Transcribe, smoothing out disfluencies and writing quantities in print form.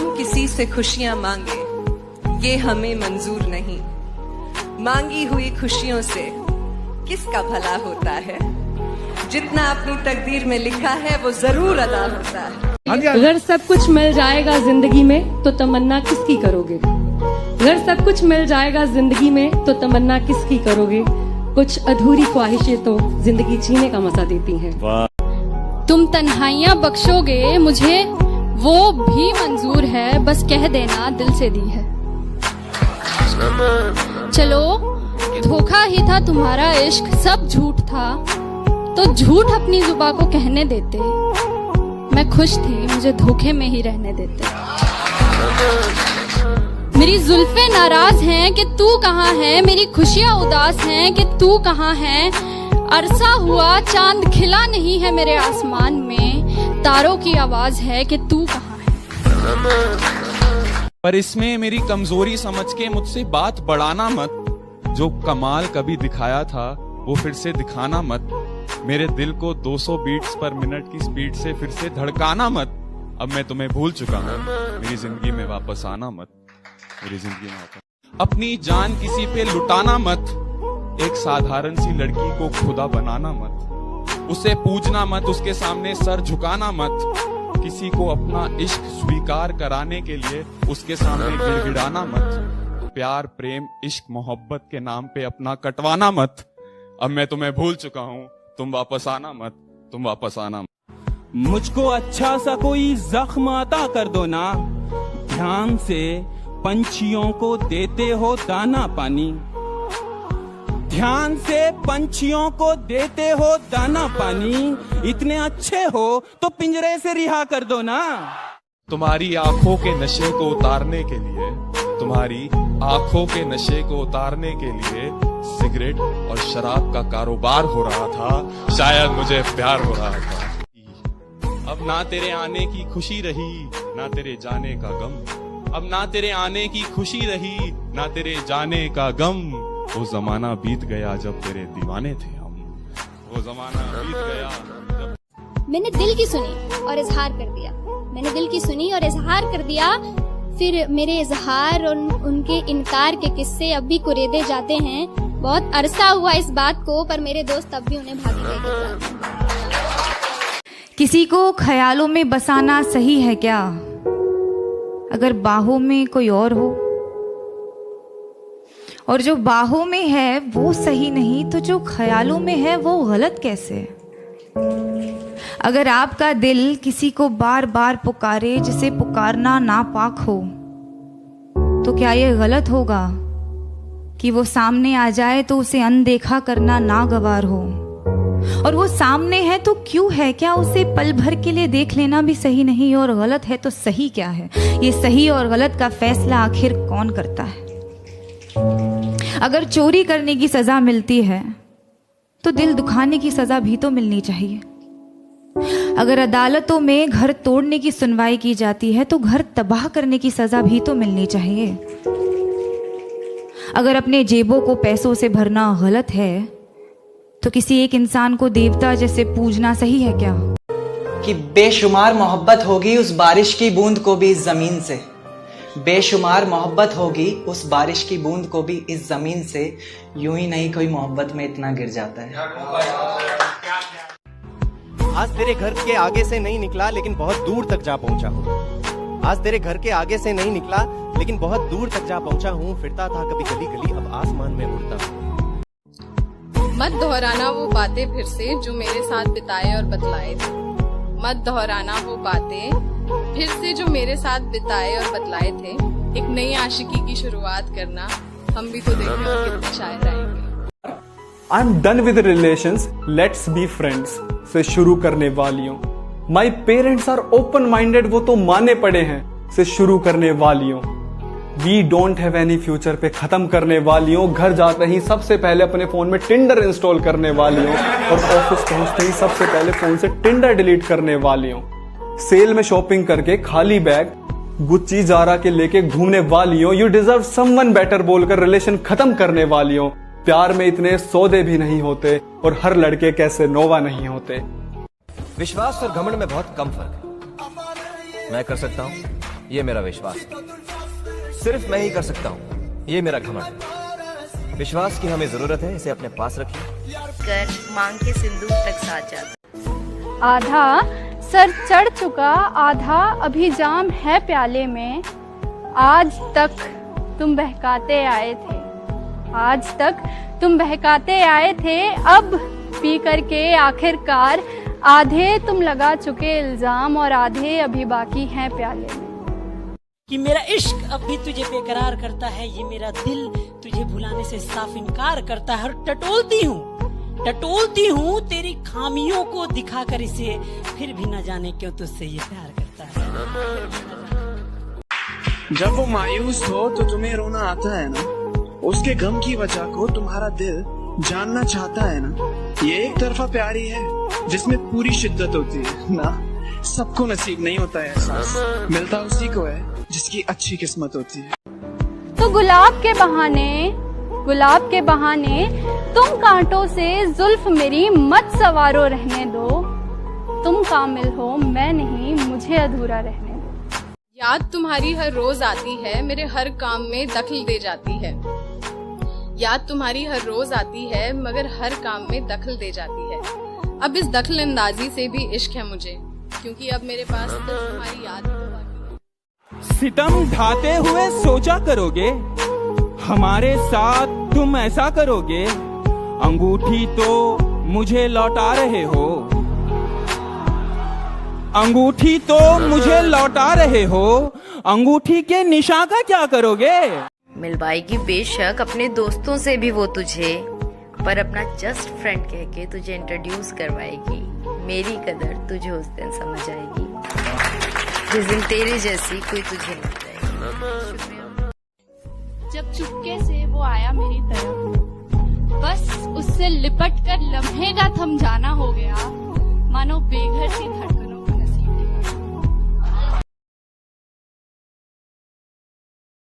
हम किसी से खुशियां मांगे, ये हमें मंजूर नहीं। मांगी हुई खुशियों से किसका भला होता है? जितना अपनी तकदीर में लिखा है वो जरूर अदा होता है। अगर सब कुछ मिल जाएगा जिंदगी में तो तमन्ना किसकी करोगे? अगर सब कुछ मिल जाएगा जिंदगी में तो तमन्ना किसकी करोगे? कुछ अधूरी ख्वाहिशें तो जिंदगी जीने का मजा देती हैं। तुम तन्हाइयां बख्शोगे मुझे वो भी मंजूर है, बस कह देना दिल से दी है। चलो धोखा ही था तुम्हारा इश्क, सब झूठ था तो झूठ अपनी जुबां को कहने देते। मैं खुश थी, मुझे धोखे में ही रहने देते। मेरी जुल्फे नाराज हैं कि तू कहाँ है, मेरी खुशियाँ उदास हैं कि तू कहाँ है। अरसा हुआ चांद खिला नहीं है मेरे आसमान में, तारों की आवाज है कि तू कहाँ है। पर इसमें मेरी कमजोरी समझ के मुझसे बात बढ़ाना मत। जो कमाल कभी दिखाया था वो फिर से दिखाना मत। मेरे दिल को 200 बीट्स पर मिनट की स्पीड से फिर से धड़काना मत। अब मैं तुम्हें भूल चुका हूँ, मेरी जिंदगी में वापस आना मत। मेरी जिंदगी में वापस अपनी जान किसी पे लुटाना मत। एक साधारण सी लड़की को खुदा बनाना मत। उसे पूजना मत, उसके सामने सर झुकाना मत। किसी को अपना इश्क स्वीकार कराने के लिए उसके सामने गिड़गिड़ाना मत। प्यार प्रेम इश्क मोहब्बत के नाम पे अपना कटवाना मत। अब मैं तुम्हें भूल चुका हूँ, तुम वापस आना मत, तुम वापस आना मत। मुझको अच्छा सा कोई जख्म अता कर दो ना। ध्यान से पंछियों को देते हो दाना पानी। ध्यान से पंछियों को देते हो दाना पानी। इतने अच्छे हो तो पिंजरे से रिहा कर दो ना। तुम्हारी आंखों के नशे को उतारने के लिए, तुम्हारी आंखों के नशे को उतारने के लिए सिगरेट और शराब का कारोबार हो रहा था। शायद मुझे प्यार हो रहा था। अब ना तेरे आने की खुशी रही, ना तेरे जाने का गम। अब ना तेरे आने की खुशी रही, ना तेरे जाने का गम। वो जमाना बीत गया जब तेरे दीवाने थे हम। वो जमाना बीत गया जब... मैंने दिल की सुनी और इजहार कर दिया। मैंने दिल की सुनी और इजहार कर दिया। फिर मेरे इजहार और उनके इनकार के किस्से अब भी कुरेदे जाते हैं। बहुत अरसा हुआ इस बात को, पर मेरे दोस्त अब भी उन्हें भागी लेके किसी को ख्यालों में बसाना सही है क्या? अगर बाहों में कोई और हो, और जो बाहों में है वो सही नहीं तो जो ख्यालों में है वो गलत कैसे? अगर आपका दिल किसी को बार बार पुकारे जिसे पुकारना नापाक हो, तो क्या ये गलत होगा कि वो सामने आ जाए तो उसे अनदेखा करना नागवार हो? और वो सामने है तो क्यों है? क्या उसे पल भर के लिए देख लेना भी सही नहीं? और गलत है तो सही क्या है? ये सही और गलत का फैसला आखिर कौन करता है? अगर चोरी करने की सजा मिलती है तो दिल दुखाने की सजा भी तो मिलनी चाहिए। अगर अदालतों में घर तोड़ने की सुनवाई की जाती है तो घर तबाह करने की सजा भी तो मिलनी चाहिए। अगर अपने जेबों को पैसों से भरना गलत है तो किसी एक इंसान को देवता जैसे पूजना सही है क्या? कि बेशुमार मोहब्बत होगी उस बारिश की बूंद को भी इस जमीन से। बेशुमार मोहब्बत होगी उस बारिश की बूंद को भी इस जमीन से। यूं ही नहीं कोई मोहब्बत में इतना गिर जाता है। आज तेरे घर के आगे से नहीं निकला लेकिन बहुत दूर तक जा पहुंचा हूँ। आज तेरे घर के आगे से नहीं निकला लेकिन बहुत दूर तक जा पहुंचा हूँ। फिरता था कभी गली गली, अब आसमान में उड़ता हूँ। मत दोहराना वो बातें फिर से जो मेरे साथ बिताए और बतलाए थे। मत दोहराना वो बातें फिर से जो मेरे साथ बिताए और बतलाए थे। एक नई आशिकी की शुरुआत करना, हम भी तो देखें और कितने शायर आएंगे। I am done with relations, let's be friends से शुरू करने वालियों। My parents are open minded, वो तो माने पड़े हैं से शुरू करने वालियों। We don't have any future पे खत्म करने वालियों। घर जाते ही सबसे पहले अपने फोन में टिंडर इंस्टॉल करने वालियों और ऑफिस पहुंचते ही सबसे पहले फोन से टिंडर डिलीट करने वालियों। सेल में शॉपिंग करके खाली बैग गुच्ची जारा के लेके घूमने वालियों। यू डिजर्व समवन बेटर बोलकर रिलेशन खत्म करने वालियों। प्यार में इतने सौदे भी नहीं होते और हर लड़के कैसे नोवा नहीं होते। विश्वास और घमंड में बहुत कम फर्क है। मैं कर सकता हूँ, ये मेरा विश्वास है। सिर्फ मैं ही कर सकता हूँ, ये मेरा घमंड। विश्वास की हमें जरूरत है, इसे अपने पास रखिए। कर मांग के सिंदूर तक साथ जाता। आधा सर चढ़ चुका, आधा अभी जाम है प्याले में। आज तक तुम बहकाते आए थे, आज तक तुम बहकाते आए थे। अब पी करके आखिरकार आधे तुम लगा चुके इल्जाम और आधे अभी बाकी हैं प्याले में। कि मेरा इश्क अब भी तुझे बेकरार करता है, ये मेरा दिल तुझे भुलाने से साफ इनकार करता है। और टटोलती हूँ तेरी खामियों को दिखाकर इसे, फिर भी न जाने क्यों तुझसे ये प्यार करता है। जब वो मायूस हो तो तुम्हें रोना आता है ना, उसके गम की वजह को तुम्हारा दिल जानना चाहता है ना। ये एक तरफा प्यारी है जिसमें पूरी शिद्दत होती है ना। सबको नसीब नहीं होता है एहसास, मिलता उसी को है जिसकी अच्छी किस्मत होती है। तो गुलाब के बहाने तुम कांटों से जुल्फ मेरी मत सवारो रहने दो। तुम कामिल हो मैं नहीं, मुझे अधूरा रहने दो। याद तुम्हारी हर रोज आती है, मेरे हर काम में दखल दे जाती है। याद तुम्हारी हर रोज आती है, मगर हर काम में दखल दे जाती है। अब इस दखल अंदाजी से भी इश्क है मुझे, क्योंकि अब मेरे पास तो तुम्हारी याद है। सितम ढाते हुए सोचा करोगे, हमारे साथ तुम ऐसा करोगे। अंगूठी तो मुझे लौटा रहे हो, अंगूठी तो मुझे लौटा रहे हो। अंगूठी के निशान का क्या करोगे? मिलवाएगी बेशक अपने दोस्तों से भी वो तुझे, पर अपना जस्ट फ्रेंड कह के तुझे इंट्रोड्यूस करवाएगी। मेरी कदर तुझे उस दिन समझ आएगी, जिस दिन तेरे जैसी कोई तुझे नहीं पाएगी। जब चुपके से वो आया मेरी तरफ, बस उससे लिपट कर लम्हे का थम जाना हो गया। मानो बेघर सी धरती